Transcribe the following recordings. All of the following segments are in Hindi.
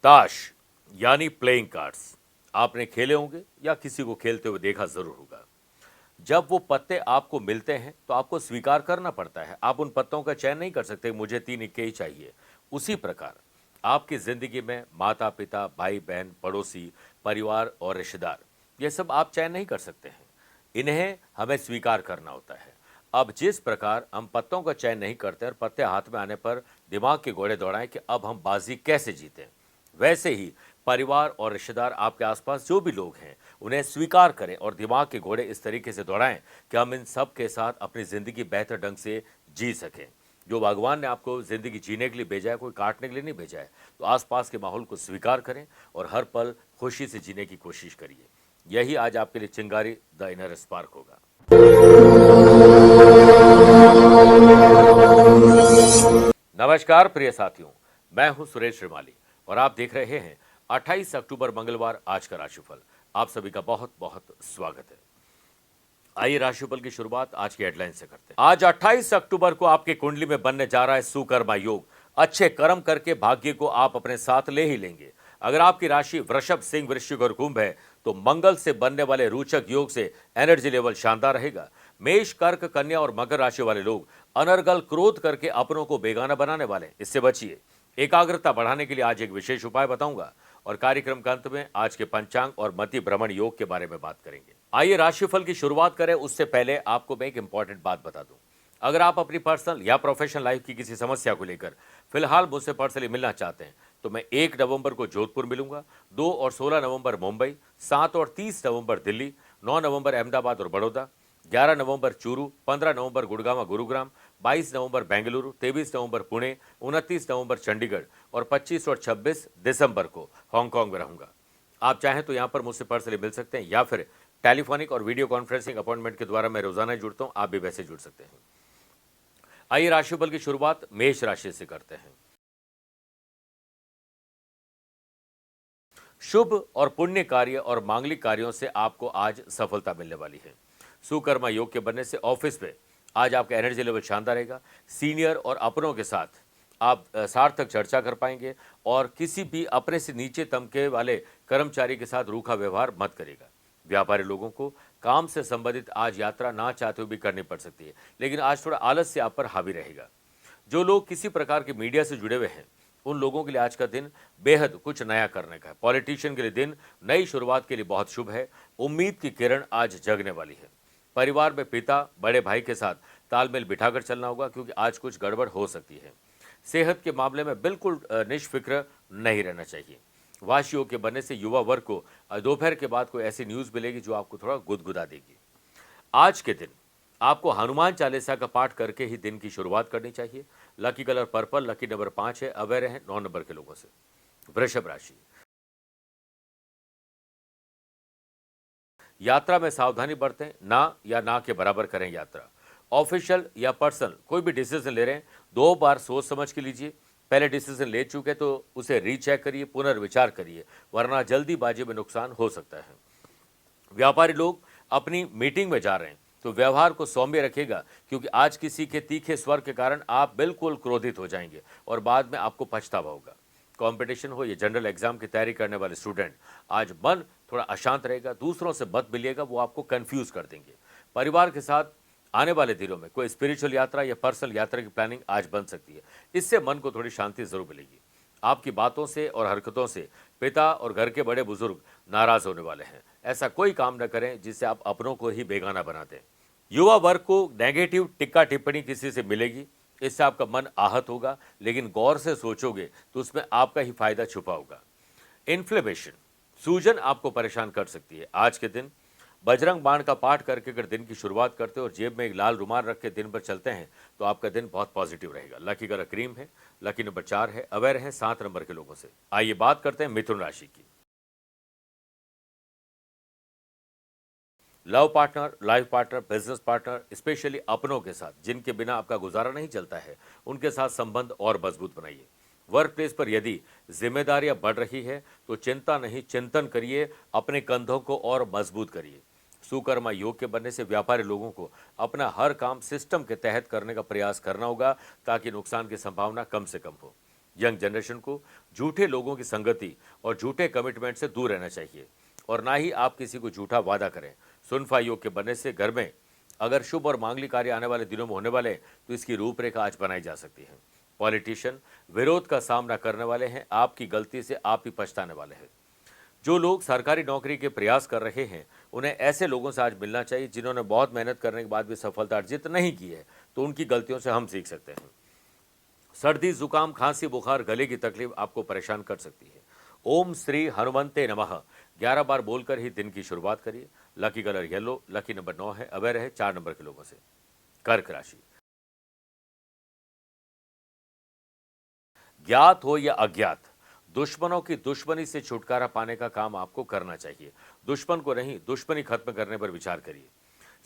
ताश यानी प्लेइंग कार्ड्स आपने खेले होंगे या किसी को खेलते हुए देखा जरूर होगा। जब वो पत्ते आपको मिलते हैं तो आपको स्वीकार करना पड़ता है। आप उन पत्तों का चयन नहीं कर सकते, मुझे 3 इक्के ही चाहिए। उसी प्रकार आपकी जिंदगी में माता पिता, भाई बहन, पड़ोसी, परिवार और रिश्तेदार, ये सब आप चयन नहीं कर सकते हैं। इन्हें हमें स्वीकार करना होता है। अब जिस प्रकार हम पत्तों का चयन नहीं करते और पत्ते हाथ में आने पर दिमाग के घोड़े दौड़ाएं कि अब हम बाजी कैसे जीतें, वैसे ही परिवार और रिश्तेदार, आपके आसपास जो भी लोग हैं, उन्हें स्वीकार करें और दिमाग के घोड़े इस तरीके से दौड़ाएं कि हम इन सब के साथ अपनी ज़िंदगी बेहतर ढंग से जी सकें। जो भगवान ने आपको ज़िंदगी जीने के लिए भेजा है, कोई काटने के लिए नहीं भेजा है। तो आसपास के माहौल को स्वीकार करें और हर पल खुशी से जीने की कोशिश करिए। यही आज आपके लिए चिंगारी द इनर स्पार्क होगा। नमस्कार प्रिय साथियों, मैं हूं सुरेश श्रीमाली और आप देख रहे हैं 28 अक्टूबर मंगलवार आज का राशिफल। आप सभी का बहुत बहुत स्वागत है। आइए राशिफल की शुरुआत आज की हेडलाइन से करते हैं। आज 28 अक्टूबर को आपके कुंडली में बनने जा रहा है सुकर्मा योग। अच्छे कर्म करके भाग्य को आप अपने साथ ले ही लेंगे। अगर आपकी राशि वृषभ, सिंह, वृश्चिक और कुंभ है तो मंगल से बनने वाले रोचक योग से एनर्जी लेवल शानदार रहेगा। मेष, कर्क, कन्या और मकर राशि वाले लोग अनर्गल क्रोध करके अपनों को बेगाना बनाने वाले, इससे बचिए। एकाग्रता बढ़ाने के लिए आज एक विशेष उपाय बताऊंगा और कार्यक्रम के अंत में आज के पंचांग और मति भ्रमण योग के बारे में बात करेंगे। आइए राशिफल की शुरुआत करें, उससे पहले आपको मैं एक इंपॉर्टेंट बात बता दूं। अगर आप अपनी पर्सनल या प्रोफेशनल लाइफ की किसी समस्या को लेकर फिलहाल मुझसे पर्सनली मिलना चाहते हैं तो मैं 1 नवंबर को जोधपुर मिलूंगा, 2 और 16 नवंबर मुंबई, 7 और 30 नवंबर दिल्ली, 9 नवंबर अहमदाबाद और बड़ौदा, 11 नवंबर चूरू, 15 नवंबर गुड़गांव गुरुग्राम, 22 नवंबर बेंगलुरु, 23 नवंबर पुणे, 29 नवंबर चंडीगढ़ और 25 और 26 दिसंबर को हांगकांग में रहूंगा। आप चाहें तो यहां पर मुझसे पर्सनली मिल सकते हैं या फिर टेलीफोनिक और वीडियो कॉन्फ्रेंसिंग अपॉइंटमेंट के द्वारा मैं रोजाना जुड़ता हूं, आप भी वैसे जुड़ सकते हैं। आइए राशिफल की शुरुआत मेष राशि से करते हैं। शुभ और पुण्य कार्य और मांगलिक कार्यों से आपको आज सफलता मिलने वाली है। सुकर्मा योग के बनने से ऑफिस में आज आपका एनर्जी लेवल शानदार रहेगा। सीनियर और अपनों के साथ आप सार्थक चर्चा कर पाएंगे और किसी भी अपने से नीचे तबके वाले कर्मचारी के साथ रूखा व्यवहार मत करेगा। व्यापारी लोगों को काम से संबंधित आज यात्रा ना चाहते हुए भी करनी पड़ सकती है, लेकिन आज थोड़ा आलस से आप पर हावी रहेगा। जो लोग किसी प्रकार के मीडिया से जुड़े हुए हैं उन लोगों के लिए आज का दिन बेहद कुछ नया करने का है। पॉलिटिशियन के लिए दिन नई शुरुआत के लिए बहुत शुभ है। उम्मीद की किरण आज जगने वाली है। परिवार में पिता, बड़े भाई के साथ तालमेल बिठाकर चलना होगा क्योंकि आज कुछ गड़बड़ हो सकती है। सेहत के मामले में बिल्कुल निष्फिक्र नहीं रहना चाहिए। वाश योग के बनने से युवा वर्ग को दोपहर के बाद कोई ऐसी न्यूज मिलेगी जो आपको थोड़ा गुदगुदा देगी। आज के दिन आपको हनुमान चालीसा का पाठ करके ही दिन की शुरुआत करनी चाहिए। Lucky colour purple, lucky number 5 है। अवेयर हैं 9 नंबर के लोगों से। वृषभ राशि, यात्रा में सावधानी बरतें, ना या ना के बराबर करें यात्रा। ऑफिशियल या पर्सनल कोई भी डिसीजन ले रहे हैं 2 बार सोच समझ के लीजिए। पहले डिसीजन ले चुके तो उसे रीचेक करिए, पुनर्विचार करिए, वरना जल्दीबाजी में नुकसान हो सकता है। व्यापारी लोग अपनी मीटिंग में जा रहे हैं तो व्यवहार को सौम्य रखेगा क्योंकि आज किसी के तीखे स्वर के कारण आप बिल्कुल क्रोधित हो जाएंगे और बाद में आपको पछतावा होगा। कंपटीशन हो या जनरल एग्जाम की तैयारी करने वाले स्टूडेंट, आज मन थोड़ा अशांत रहेगा। दूसरों से मत मिलिएगा, वो आपको कंफ्यूज कर देंगे। परिवार के साथ आने वाले दिनों में कोई स्पिरिचुअल यात्रा या पर्सनल यात्रा की प्लानिंग आज बन सकती है। इससे मन को थोड़ी शांति जरूर मिलेगी। आपकी बातों से और हरकतों से पिता और घर के बड़े बुजुर्ग नाराज होने वाले हैं। ऐसा कोई काम न करें जिससे आप अपनों को ही बेगाना बना दें। युवा वर्ग को नेगेटिव टिक्का टिप्पणी किसी से मिलेगी, इससे आपका मन आहत होगा, लेकिन गौर से सोचोगे तो उसमें आपका ही फायदा छुपा होगा। इन्फ्लेमेशन, सूजन आपको परेशान कर सकती है। आज के दिन बजरंग बाण का पाठ करके अगर दिन की शुरुआत करते हो और जेब में एक लाल रुमाल रख के दिन भर चलते हैं तो आपका दिन बहुत पॉजिटिव रहेगा। लकी कलर क्रीम है, लकी नंबर 4 है। अवेयर है 7 नंबर के लोगों से। आइए बात करते हैं मिथुन राशि की। Love partner, life partner, business partner, specially अपनों के साथ जिनके बिना आपका गुजारा नहीं चलता है, उनके साथ संबंध और मजबूत बनाइए। वर्क प्लेस पर यदि जिम्मेदारियां बढ़ रही है तो चिंता नहीं, चिंतन करिए, अपने कंधों को और मजबूत करिए। सुकर्मा योग के बनने से व्यापारी लोगों को अपना हर काम सिस्टम के तहत करने का प्रयास करना होगा ताकि नुकसान की संभावना कम से कम हो। यंग जनरेशन को झूठे लोगों की संगति और झूठे कमिटमेंट से दूर रहना चाहिए और ना ही आप किसी को झूठा वादा करें। सुनफा योग के बनने से घर में अगर शुभ और मांगलिक कार्य आने वाले दिनों में होने वाले हैं तो इसकी रूपरेखा आज बनाई जा सकती है। पॉलिटिशियन विरोध का सामना करने वाले हैं, आपकी गलती से आप ही पछताने वाले हैं। जो लोग सरकारी नौकरी के प्रयास कर रहे हैं उन्हें ऐसे लोगों से आज मिलना चाहिए जिन्होंने बहुत मेहनत करने के बाद भी सफलता अर्जित नहीं की है, तो उनकी गलतियों से हम सीख सकते हैं। सर्दी, जुकाम, खांसी, बुखार, गले की तकलीफ आपको परेशान कर सकती है। ओम श्री हनुमंते नमः 11 बार बोलकर ही दिन की शुरुआत करिए। Lucky colour yellow, lucky number 9 है, अवेयर है 4 नंबर के लोगों से। कर्क राशि, ज्ञात हो या अज्ञात, दुश्मनों की दुश्मनी से छुटकारा पाने का काम आपको करना चाहिए। दुश्मन को नहीं, दुश्मनी खत्म करने पर विचार करिए।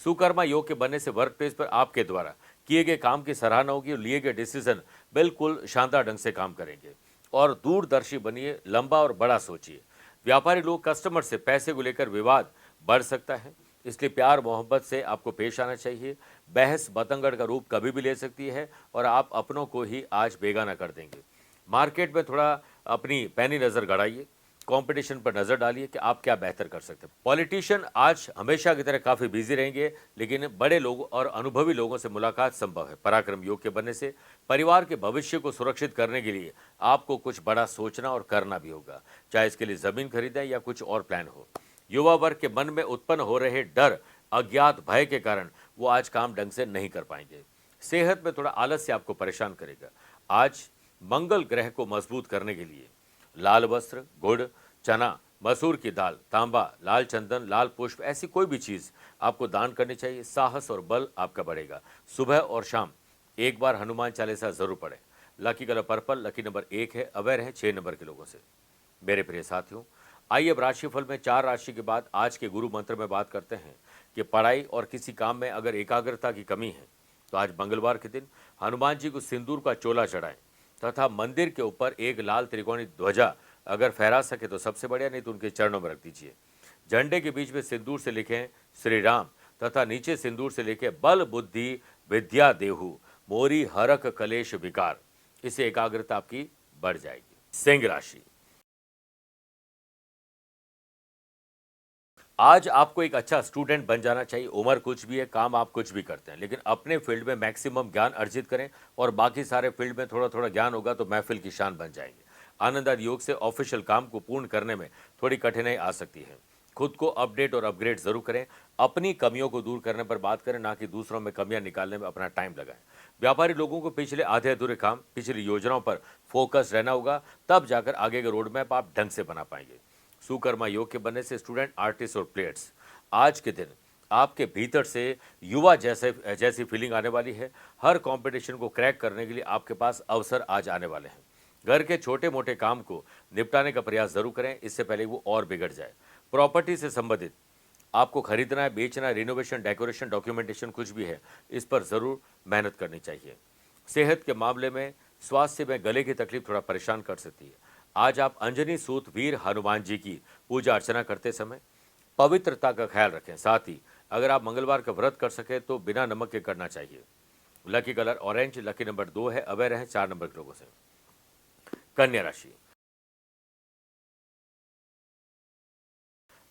सुकर्मा योग के बनने से वर्क प्लेस पर आपके द्वारा किए गए काम की सराहना होगी और लिए गए डिसीजन बिल्कुल शानदार ढंग से काम करेंगे। और दूरदर्शी बनिए, लंबा और बड़ा सोचिए। व्यापारी लोग कस्टमर से पैसे को लेकर विवाद बढ़ सकता है, इसलिए प्यार मोहब्बत से आपको पेश आना चाहिए। बहस बतंगड़ का रूप कभी भी ले सकती है और आप अपनों को ही आज बेगाना कर देंगे। मार्केट में थोड़ा अपनी पैनी नज़र गड़ाइए, कंपटीशन पर नजर डालिए कि आप क्या बेहतर कर सकते हैं। पॉलिटिशियन आज हमेशा की तरह काफी बिजी रहेंगे, लेकिन बड़े लोगों और अनुभवी लोगों से मुलाकात संभव है। पराक्रम योग के बनने से परिवार के भविष्य को सुरक्षित करने के लिए आपको कुछ बड़ा सोचना और करना भी होगा, चाहे इसके लिए जमीन खरीदें या कुछ और प्लान हो। युवा वर्ग के मन में उत्पन्न हो रहे डर, अज्ञात भय के कारण वो आज काम ढंग से नहीं कर पाएंगे। सेहत में थोड़ा आलस्य आपको परेशान करेगा। आज मंगल ग्रह को मजबूत करने के लिए लाल वस्त्र, गुड़, चना, मसूर की दाल, तांबा, लाल चंदन, लाल पुष्प, ऐसी कोई भी चीज आपको दान करनी चाहिए। साहस और बल आपका बढ़ेगा। सुबह और शाम एक बार हनुमान चालीसा जरूर पढ़ें। Lucky colour purple, lucky number 1 है, अवेयर है 6 नंबर के लोगों से। मेरे प्रिय साथियों, आइए अब राशिफल में 4 राशि के बाद आज के गुरु मंत्र में बात करते हैं कि पढ़ाई और किसी काम में अगर एकाग्रता की कमी है तो आज मंगलवार के दिन हनुमान जी को सिंदूर का चोला चढ़ाएं तथा मंदिर के ऊपर एक लाल त्रिकोणी ध्वजा अगर फहरा सके तो सबसे बढ़िया, नहीं तो उनके चरणों में रख दीजिए। झंडे के बीच में सिंदूर से लिखें श्री राम तथा नीचे सिंदूर से लिखे बल बुद्धि विद्या देहु मोरी हरक कलेश विकार। इससे एकाग्रता आपकी बढ़ जाएगी। सिंह राशि, आज आपको एक अच्छा स्टूडेंट बन जाना चाहिए। उम्र कुछ भी है, काम आप कुछ भी करते हैं, लेकिन अपने फील्ड में मैक्सिमम ज्ञान अर्जित करें और बाकी सारे फील्ड में थोड़ा थोड़ा ज्ञान होगा तो महफिल की शान बन जाएंगे। आनंद आदि योग से ऑफिशियल काम को पूर्ण करने में थोड़ी कठिनाई आ सकती है। खुद को अपडेट और अपग्रेड जरूर करें। अपनी कमियों को दूर करने पर बात करें, ना कि दूसरों में कमियां निकालने में अपना टाइम लगाएं। व्यापारी लोगों को पिछले आधे अधूरे काम, पिछली योजनाओं पर फोकस रहना होगा, तब जाकर आगे के रोड मैप आप ढंग से बना पाएंगे। सुकर्मा योग के बनने से स्टूडेंट, आर्टिस्ट और प्लेयर्स आज के दिन आपके भीतर से युवा जैसी फीलिंग आने वाली है। हर कंपटीशन को क्रैक करने के लिए आपके पास अवसर आज आने वाले हैं। घर के छोटे मोटे काम को निपटाने का प्रयास जरूर करें, इससे पहले वो और बिगड़ जाए। प्रॉपर्टी से संबंधित आपको खरीदना है, बेचना है, रिनोवेशन, डेकोरेशन, डॉक्यूमेंटेशन कुछ भी है, इस पर जरूर मेहनत करनी चाहिए। सेहत के मामले में, स्वास्थ्य में गले की तकलीफ थोड़ा परेशान कर सकती है। आज आप अंजनी सूत वीर हनुमान जी की पूजा अर्चना करते समय पवित्रता का ख्याल रखें। साथ ही अगर आप मंगलवार का व्रत कर सके तो बिना नमक के करना चाहिए। Lucky colour orange, lucky number 2 है, अवेयर है 4 नंबर के लोगों से। कन्या राशि,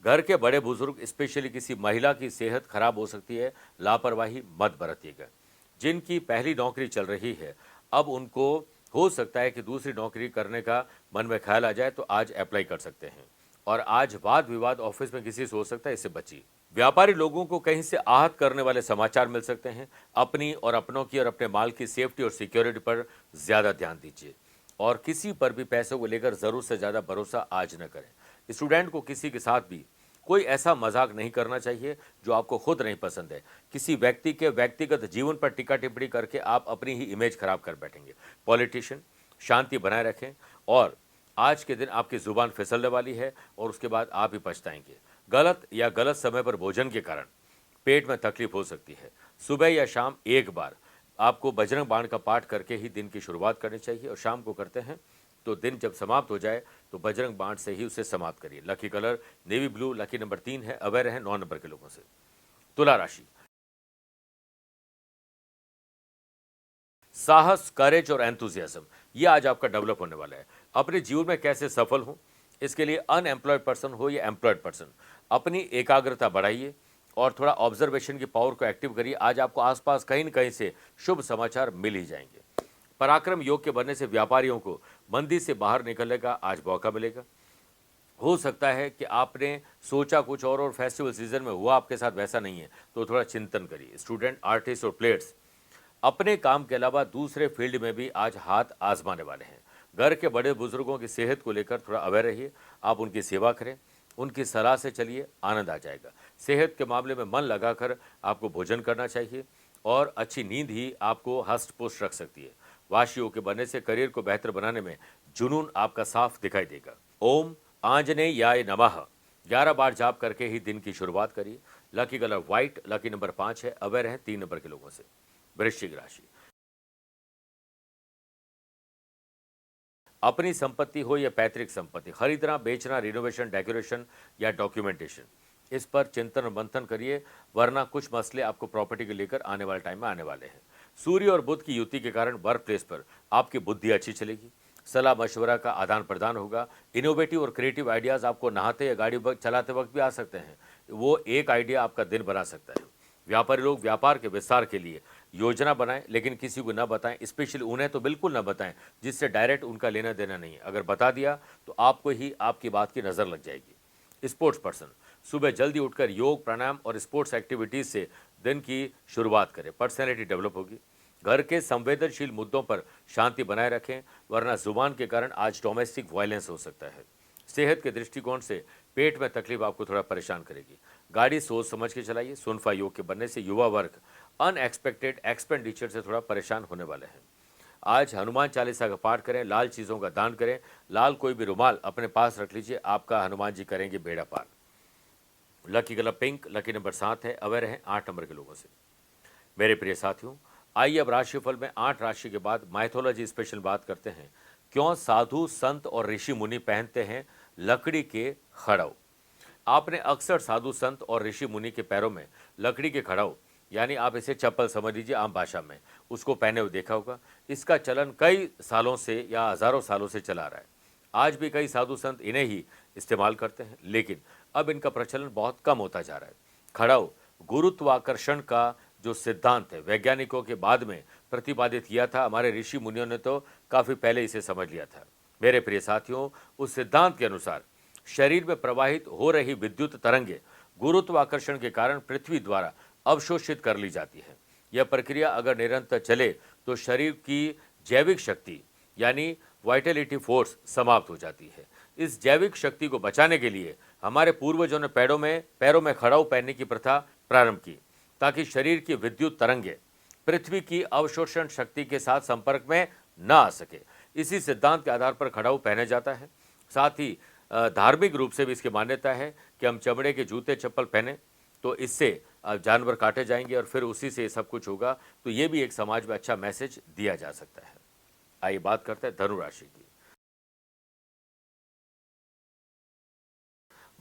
घर के बड़े बुजुर्ग, स्पेशली किसी महिला की सेहत खराब हो सकती है, लापरवाही मत बरतिएगा। जिनकी पहली नौकरी चल रही है, अब उनको हो सकता है कि दूसरी नौकरी करने का मन में ख्याल आ जाए, तो आज अप्लाई कर सकते हैं। और आज वाद विवाद ऑफिस में किसी से हो सकता है, इससे बचिए। व्यापारी लोगों को कहीं से आहत करने वाले समाचार मिल सकते हैं। अपनी और अपनों की और अपने माल की सेफ्टी और सिक्योरिटी पर ज्यादा ध्यान दीजिए और किसी पर भी पैसों को लेकर जरूरत से ज्यादा भरोसा आज न करें। स्टूडेंट को किसी के साथ भी कोई ऐसा मजाक नहीं करना चाहिए जो आपको खुद नहीं पसंद है। किसी व्यक्ति के व्यक्तिगत जीवन पर टीका टिप्पणी करके आप अपनी ही इमेज खराब कर बैठेंगे। पॉलिटिशियन, शांति बनाए रखें और आज के दिन आपकी जुबान फिसलने वाली है और उसके बाद आप ही पछताएंगे। गलत या गलत समय पर भोजन के कारण पेट में तकलीफ हो सकती है। सुबह या शाम एक बार आपको बजरंग बाण का पाठ करके ही दिन की शुरुआत करनी चाहिए और शाम को करते हैं तो दिन जब समाप्त हो जाए तो बजरंग बाण से ही उसे समाप्त करिए। Lucky colour navy blue, lucky number 3 है, अवेयर है 9 नंबर के लोगों से। तुला राशि, साहस, करेज और एंथुजियाज्म ये आज आपका डेवलप होने वाला है। अपने जीवन में कैसे सफल हो, इसके लिए अनएम्प्लॉयड पर्सन हो या एम्प्लॉयड पर्सन, अपनी एकाग्रता बढ़ाइए और थोड़ा ऑब्जर्वेशन की पावर को एक्टिव करिए। आज आपको आसपास कहीं न कहीं से शुभ समाचार मिल ही जाएंगे। पराक्रम योग के बनने से व्यापारियों को मंदी से बाहर निकलने का आज मौका मिलेगा। हो सकता है कि आपने सोचा कुछ और फेस्टिवल सीजन में हुआ आपके साथ वैसा नहीं है, तो थोड़ा चिंतन करिए। स्टूडेंट, आर्टिस्ट और प्लेयर्स अपने काम के अलावा दूसरे फील्ड में भी आज हाथ आजमाने वाले हैं। घर के बड़े बुजुर्गों की सेहत को लेकर थोड़ा अवेयर रहिए। आप उनकी सेवा करें, उनकी सलाह से चलिए, आनंद आ जाएगा। सेहत के मामले में मन लगाकर आपको भोजन करना चाहिए और अच्छी नींद ही आपको हष्ट पुष्ट रख सकती है। वाशियों के बनने से करियर को बेहतर बनाने में जुनून आपका साफ दिखाई देगा। ओम आंजनेयाय नमः 11 बार जाप करके ही दिन की शुरुआत करिए। Lucky colour white, lucky number 5 है। अवेयर है 3 नंबर के लोगों से। वृश्चिक राशि, अपनी संपत्ति हो या पैतृक संपत्ति, खरीदना, बेचना, रिनोवेशन, डेकोरेशन या डॉक्यूमेंटेशन, इस पर चिंतन और मंथन करिए, वरना कुछ मसले आपको प्रॉपर्टी को लेकर आने वाले टाइम में आने वाले हैं। सूर्य और बुध की युति के कारण वर्क प्लेस पर आपकी बुद्धि अच्छी चलेगी। सलाह मशवरा का आदान प्रदान होगा। इनोवेटिव और क्रिएटिव आइडियाज़ आपको नहाते या गाड़ी चलाते वक्त भी आ सकते हैं। वो एक आइडिया आपका दिन बना सकता है। व्यापारी लोग व्यापार के विस्तार के लिए योजना बनाएं, लेकिन किसी को न बताएं, स्पेशली उन्हें तो बिल्कुल न बताएं जिससे डायरेक्ट उनका लेना देना नहीं है। अगर बता दिया तो आपको ही आपकी बात की नज़र लग जाएगी। स्पोर्ट्स पर्सन सुबह जल्दी उठकर योग, प्राणायाम और स्पोर्ट्स एक्टिविटीज से दिन की शुरुआत करें। पर्सनैलिटी डेवलप होगी। घर के संवेदनशील मुद्दों पर शांति बनाए रखें, वरना जुबान के कारण आज डोमेस्टिक वायलेंस हो सकता है। सेहत के दृष्टिकोण से पेट में तकलीफ आपको थोड़ा परेशान करेगी। गाड़ी सोच समझ के चलाइए। सुनफा योग के बनने से युवा वर्ग अनएक्सपेक्टेड एक्सपेंडिचर से थोड़ा परेशान होने वाले हैं। आज हनुमान चालीसा का पाठ करें, लाल चीज़ों का दान करें। लाल कोई भी रुमाल अपने पास रख लीजिए, आपका हनुमान जी करेंगे बेड़ा पार। Lucky colour pink, lucky number 7 है। अवेयर है 8 नंबर के लोगों से। मेरे प्रिय साथियों, आइए अब राशिफल में 8 राशि के बाद माइथोलॉजी स्पेशल बात करते हैं। क्यों साधु संत और ऋषि मुनि पहनते हैं लकड़ी के खड़ाऊ। आपने अक्सर साधु संत और ऋषि मुनि के पैरों में लकड़ी के खड़ाऊ, यानी आप इसे चप्पल समझ लीजिए आम भाषा में, उसको पहने हुए देखा होगा। इसका चलन कई सालों से या हजारों सालों से चला आ रहा है। आज भी कई साधु संत इन्हें ही इस्तेमाल करते हैं, लेकिन अब इनका प्रचलन बहुत कम होता जा रहा है। खड़ाऊ गुरुत्वाकर्षण का जो सिद्धांत है, वैज्ञानिकों के बाद में प्रतिपादित किया था। हमारे ऋषि मुनियों ने तो काफ़ी पहले इसे समझ लिया था। मेरे प्रिय साथियों, उस सिद्धांत के अनुसार शरीर में प्रवाहित हो रही विद्युत तरंगे गुरुत्वाकर्षण के कारण पृथ्वी द्वारा अवशोषित कर ली जाती है। यह प्रक्रिया अगर निरंतर चले तो शरीर की जैविक शक्ति यानी वाइटलिटी फोर्स समाप्त हो जाती है। इस जैविक शक्ति को बचाने के लिए हमारे पूर्वजों ने पैरों में खड़ाऊ पहनने की प्रथा प्रारंभ की, ताकि शरीर की विद्युत तरंगे पृथ्वी की अवशोषण शक्ति के साथ संपर्क में न आ सके। इसी सिद्धांत के आधार पर खड़ाऊ पहना जाता है। साथ ही धार्मिक रूप से भी इसकी मान्यता है कि हम चमड़े के जूते चप्पल पहने तो इससे जानवर काटे जाएंगे और फिर उसी से सब कुछ होगा। तो ये भी एक समाज में अच्छा मैसेज दिया जा सकता है। आइए बात करते हैं धनु राशि की।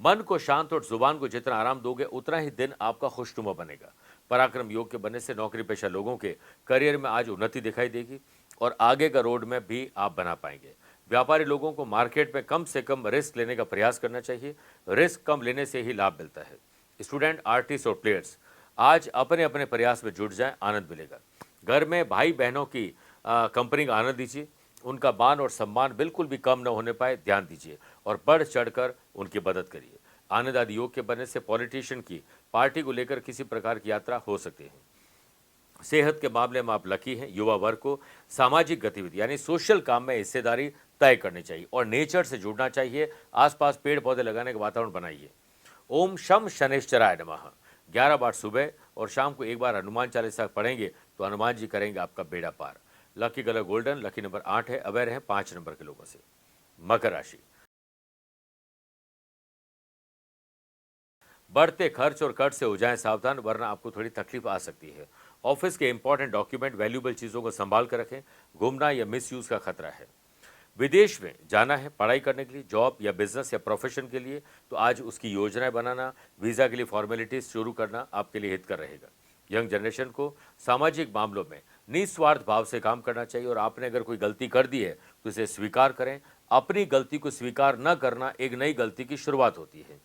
मन को शांत और जुबान को जितना आराम दोगे उतना ही दिन आपका खुशनुमा बनेगा। पराक्रम योग के बनने से नौकरी पेशा लोगों के करियर में आज उन्नति दिखाई देगी और आगे का रोड मैप भी आप बना पाएंगे। व्यापारी लोगों को मार्केट में कम से कम रिस्क लेने का प्रयास करना चाहिए। रिस्क कम लेने से ही लाभ मिलता है। स्टूडेंट, आर्टिस्ट और प्लेयर्स आज अपने अपने प्रयास में जुट जाएं, आनंद मिलेगा। घर में भाई बहनों की कंपनी का आनंद दीजिए। उनका मान और सम्मान बिल्कुल भी कम न होने पाए ध्यान दीजिए और बढ़ चढ़कर उनकी मदद करिए। आनंद आदि योग के बनने से पॉलिटिशियन की पार्टी को लेकर किसी प्रकार की यात्रा हो सकती है। सेहत के मामले में आप लकी हैं। युवा वर्ग को सामाजिक गतिविधि यानी सोशल काम में हिस्सेदारी तय करनी चाहिए और नेचर से जुड़ना चाहिए। आसपास पेड़ पौधे लगाने का वातावरण बनाइए। ओम शम शनिश्चराय नमः 11 बार सुबह और शाम को एक बार हनुमान चालीसा पढ़ेंगे तो हनुमान जी करेंगे आपका बेड़ा पार। Lucky colour golden, lucky number 8 है। अवेयर है 5 नंबर के लोगों से। मकर राशि, बढ़ते खर्च और कर्ज से हो जाएं सावधान, वरना आपको थोड़ी तकलीफ आ सकती है। ऑफिस के इंपॉर्टेंट डॉक्यूमेंट, वैल्यूएबल चीज़ों को संभाल कर रखें। घूमना या मिसयूज का खतरा है। विदेश में जाना है पढ़ाई करने के लिए, जॉब या बिजनेस या प्रोफेशन के लिए, तो आज उसकी योजनाएं बनाना, वीज़ा के लिए फॉर्मेलिटीज शुरू करना आपके लिए हितकर रहेगा। यंग जनरेशन को सामाजिक मामलों में निस्वार्थ भाव से काम करना चाहिए और आपने अगर कोई गलती कर दी है तो इसे स्वीकार करें। अपनी गलती को स्वीकार न करना एक नई गलती की शुरुआत होती है।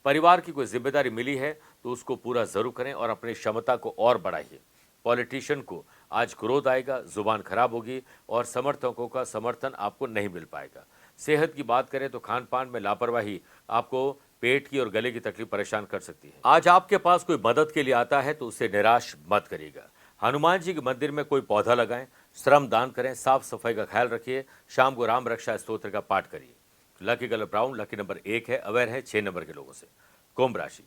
परिवार की कोई जिम्मेदारी मिली है तो उसको पूरा जरूर करें और अपनी क्षमता को और बढ़ाइए। पॉलिटिशियन को आज क्रोध आएगा, जुबान खराब होगी और समर्थकों का समर्थन आपको नहीं मिल पाएगा। सेहत की बात करें तो खान पान में लापरवाही आपको पेट की और गले की तकलीफ परेशान कर सकती है। आज आपके पास कोई मदद के लिए आता है तो उससे निराश मत करिएगा। हनुमान जी के मंदिर में कोई पौधा लगाएं, श्रम दान करें, साफ सफाई का ख्याल रखिए। शाम को राम रक्षा स्तोत्र का पाठ करिए। Lucky colour brown, lucky number 1 है, अवेयर है 6 नंबर के लोगों से। कुंभ राशि,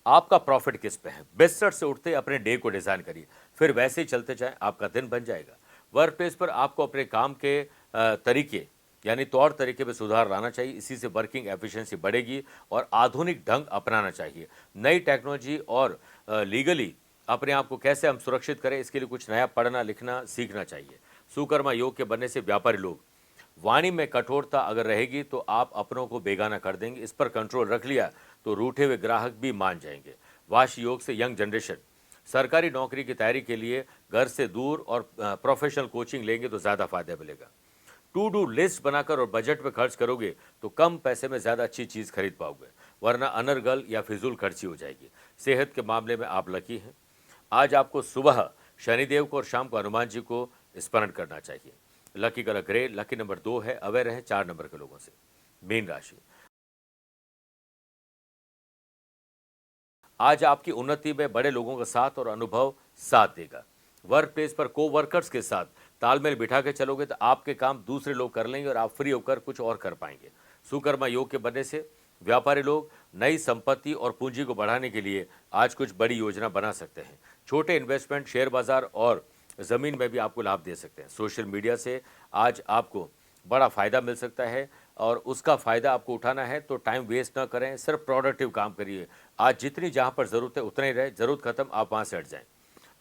आपका प्रॉफिट किस पे है? बिस्तर से उठते अपने डे को डिजाइन करिए, फिर वैसे ही चलते जाएं, आपका दिन बन जाएगा। वर्क प्लेस पर आपको अपने काम के तरीके यानी तौर तरीके में सुधार लाना चाहिए। इसी से वर्किंग एफिशिएंसी बढ़ेगी और आधुनिक ढंग अपनाना चाहिए। नई टेक्नोलॉजी और लीगली अपने आप को कैसे हम सुरक्षित करें, इसके लिए कुछ नया पढ़ना लिखना सीखना चाहिए। सुकर्मा योग के बनने से व्यापारी लोग, वाणी में कठोरता अगर रहेगी तो आप अपनों को बेगाना कर देंगे। इस पर कंट्रोल रख लिया तो रूठे हुए ग्राहक भी मान जाएंगे। वाश योग से यंग जनरेशन सरकारी नौकरी की तैयारी के लिए घर से दूर और प्रोफेशनल कोचिंग लेंगे तो ज़्यादा फायदा मिलेगा। टू डू लिस्ट बनाकर और बजट में खर्च करोगे तो कम पैसे में ज़्यादा अच्छी चीज़ खरीद पाओगे, वरना अनर्गल या फिजूल खर्ची हो जाएगी। सेहत के मामले में आप लकी हैं। आज आपको सुबह शनिदेव को और शाम को हनुमान जी को स्मरण करना चाहिए। Lucky colour grey, lucky number 2 है, अवेयर है 4 नंबर के लोगों से। मीन राशि, आज आपकी उन्नति में बड़े लोगों का साथ और अनुभव साथ देगा। वर्क प्लेस पर को वर्कर्स के साथ तालमेल बिठा के चलोगे तो आपके काम दूसरे लोग कर लेंगे और आप फ्री होकर कुछ और कर पाएंगे। सुकर्मा योग के बनने से व्यापारी लोग नई संपत्ति और पूंजी को बढ़ाने के लिए आज कुछ बड़ी योजना बना सकते हैं। छोटे इन्वेस्टमेंट शेयर बाजार और ज़मीन में भी आपको लाभ दे सकते हैं। सोशल मीडिया से आज आपको बड़ा फ़ायदा मिल सकता है और उसका फ़ायदा आपको उठाना है तो टाइम वेस्ट ना करें, सिर्फ प्रोडक्टिव काम करिए। आज जितनी जहाँ पर ज़रूरत है उतना ही रहे, ज़रूरत खत्म आप वहाँ से हट जाएं।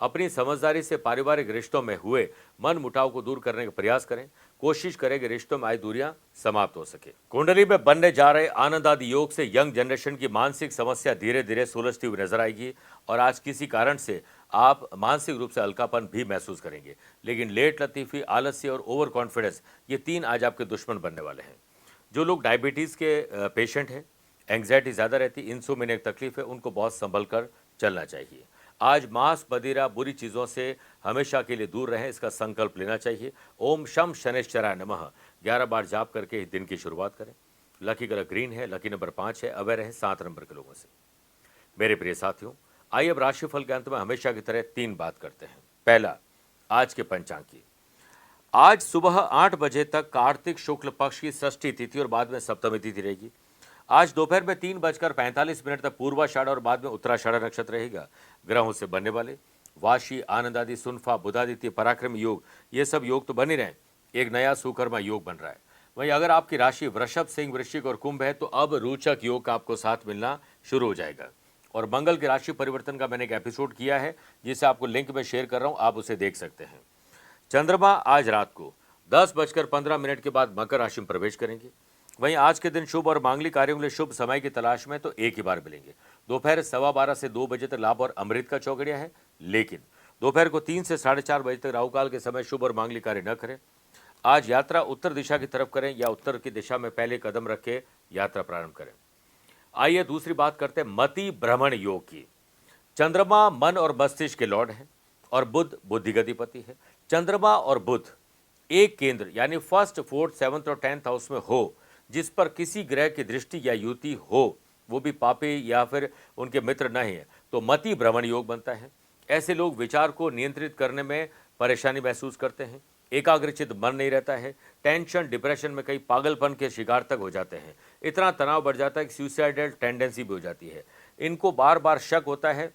अपनी समझदारी से पारिवारिक रिश्तों में हुए मन मुटाव को दूर करने का प्रयास करें। कोशिश करें कि रिश्तों में आई दूरियां समाप्त हो सके। कुंडली में बनने जा रहे आनंद आदि योग से यंग जनरेशन की मानसिक समस्या धीरे धीरे सुलझती हुई नजर आएगी और आज किसी कारण से आप मानसिक रूप से हल्कापन भी महसूस करेंगे। लेकिन लेट लतीफी, आलस्य और ओवर कॉन्फिडेंस, ये 3 आज आपके दुश्मन बनने वाले हैं। जो लोग डायबिटीज़ के पेशेंट हैं, एंग्जाइटी ज़्यादा रहती, इंसोम्निया की तकलीफ है, उनको बहुत संभल कर चलना चाहिए। आज मांस, मदिरा, बुरी चीज़ों से हमेशा के लिए दूर रहें, इसका संकल्प लेना चाहिए। ओम शम शनैश्चराय नमः 11 बार जाप करके दिन की शुरुआत करें। लकी कलर ग्रीन है, लकी नंबर 5 है, अवेयर है 7 नंबर के लोगों से। मेरे प्रिय साथियों, आइए अब राशिफल के अंत में हमेशा की तरह 3 बात करते हैं। पहला, आज के पंचांग की। आज सुबह 8 बजे तक कार्तिक शुक्ल पक्ष की षष्ठी तिथि और बाद में सप्तमी तिथि रहेगी। आज दोपहर में 3:45 तक पूर्वाषाढ़ और बाद में उत्तराषाढ़ नक्षत्र रहेगा। ग्रहों से बनने वाले वाशी, आनंद आदि, सुनफा, बुधादित्य, पराक्रम योग, ये सब योग तो बने रहे। एक नया सुकर्मा योग बन रहा है। वहीं अगर आपकी राशि वृषभ, सिंह, वृश्चिक और कुंभ है तो अब रोचक योग का आपको साथ मिलना शुरू हो जाएगा। और मंगल के राशि परिवर्तन का मैंने एक एपिसोड किया है जिसे आपको लिंक में शेयर कर रहा हूं, आप उसे देख सकते हैं। चंद्रमा आज रात को 10:15 के बाद मकर राशि में प्रवेश करेंगे। वहीं आज के दिन शुभ और मांगलिक कार्यों के लिए शुभ समय की तलाश में तो एक ही बार मिलेंगे। दोपहर 12:15 से 2 बजे तक लाभ और अमृत का चौगड़िया है, लेकिन दोपहर को 3 से 4:30 बजे तक राहुकाल के समय शुभ और मांगलिक कार्य न करें। आज यात्रा उत्तर दिशा की तरफ करें या उत्तर की दिशा में पहले कदम रख के यात्रा प्रारंभ करें। आइए दूसरी बात करते हैं मति भ्रमण योग की। चंद्रमा मन और मस्तिष्क के लॉर्ड है और बुध बुद्धि गतिपति है। चंद्रमा और बुध एक केंद्र यानी फर्स्ट, फोर्थ, 7th और 10th हाउस में हो, जिस पर किसी ग्रह की दृष्टि या युति हो, वो भी पापी या फिर उनके मित्र नहीं है, तो मति भ्रमण योग बनता है। ऐसे लोग विचार को नियंत्रित करने में परेशानी महसूस करते हैं, एकाग्रचित मन नहीं रहता है, टेंशन, डिप्रेशन में कई पागलपन के शिकार तक हो जाते हैं। इतना तनाव बढ़ जाता है कि सुसाइडल टेंडेंसी भी हो जाती है। इनको बार बार शक होता है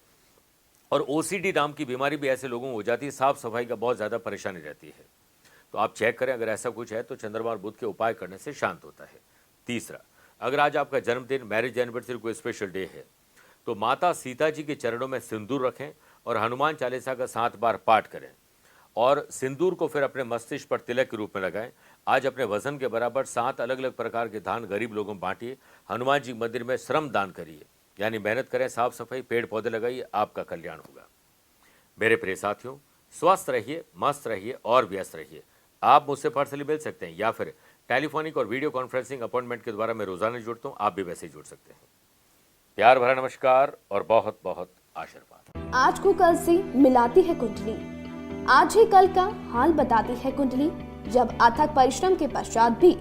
और ओसीडी नाम की बीमारी भी ऐसे लोगों को हो जाती है। साफ सफाई का बहुत ज़्यादा परेशानी रहती है, तो आप चेक करें, अगर ऐसा कुछ है तो चंद्रमा और बुध के उपाय करने से शांत होता है। तीसरा, अगर आज आपका जन्मदिन, मैरिज एनिवर्सरी, कोई स्पेशल डे है तो माता सीता जी के चरणों में सिंदूर रखें और हनुमान चालीसा का 7 बार पाठ करें और सिंदूर को फिर अपने मस्तिष्क पर तिलक के रूप में लगाएं। आज अपने वजन के बराबर 7 अलग अलग प्रकार के दान गरीब लोगों में बांटिए। हनुमान जी मंदिर में श्रम दान करिए। यानी मेहनत करें, साफ सफाई, पेड़ पौधे लगाइए, आपका कल्याण होगा। मेरे प्रिय साथियों, स्वस्थ रहिए, मस्त रहिए और व्यस्त रहिए। आप मुझसे पर्सनली मिल सकते हैं या फिर टेलीफोनिक और वीडियो कॉन्फ्रेंसिंग अपॉइंटमेंट के द्वारा मैं रोजाना जुड़ता हूं, आप भी वैसे ही जुड़ सकते हैं। प्यार भरा नमस्कार और बहुत बहुत आशीर्वाद। आज को कल से मिलाती है कुंडली, आज ही कल का हाल बताती है कुंडली। जब अथक परिश्रम के पश्चात भी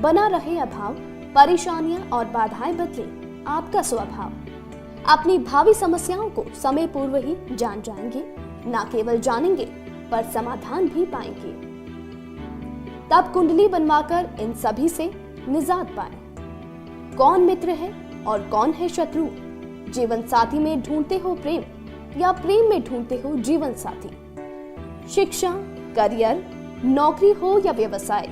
बना रहे अभाव, परेशानियां और बाधाएं बदले आपका स्वभाव, अपनी भावी समस्याओं को समय पूर्व ही जान जाएंगे, न केवल जानेंगे पर समाधान भी पाएंगे। तब कुंडली बनवाकर इन सभी से निजात पाए। कौन मित्र है और कौन है शत्रु, जीवन साथी में ढूंढते हो प्रेम या प्रेम में ढूंढते हो जीवन साथी, शिक्षा, करियर, नौकरी हो या व्यवसाय,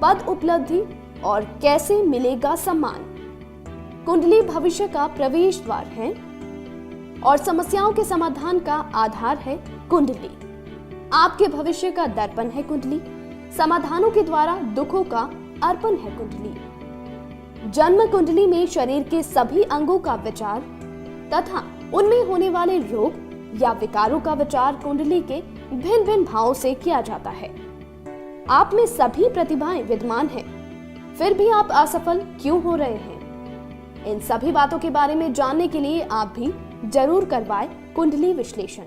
पद उपलब्धि और कैसे मिलेगा सम्मान। कुंडली भविष्य का प्रवेश द्वार है और समस्याओं के समाधान का आधार है कुंडली। आपके भविष्य का दर्पण है कुंडली, समाधानों के द्वारा दुखों का अर्पण है कुंडली। जन्म कुंडली में शरीर के सभी अंगों का विचार तथा उनमें होने वाले रोग या विकारों का विचार कुंडली के भिन्न भिन्न भावों से किया जाता है। आप में सभी प्रतिभाएं विद्यमान हैं, फिर भी आप असफल क्यों हो रहे हैं? इन सभी बातों के बारे में जानने के लिए आप भी जरूर करवाएं कुंडली विश्लेषण।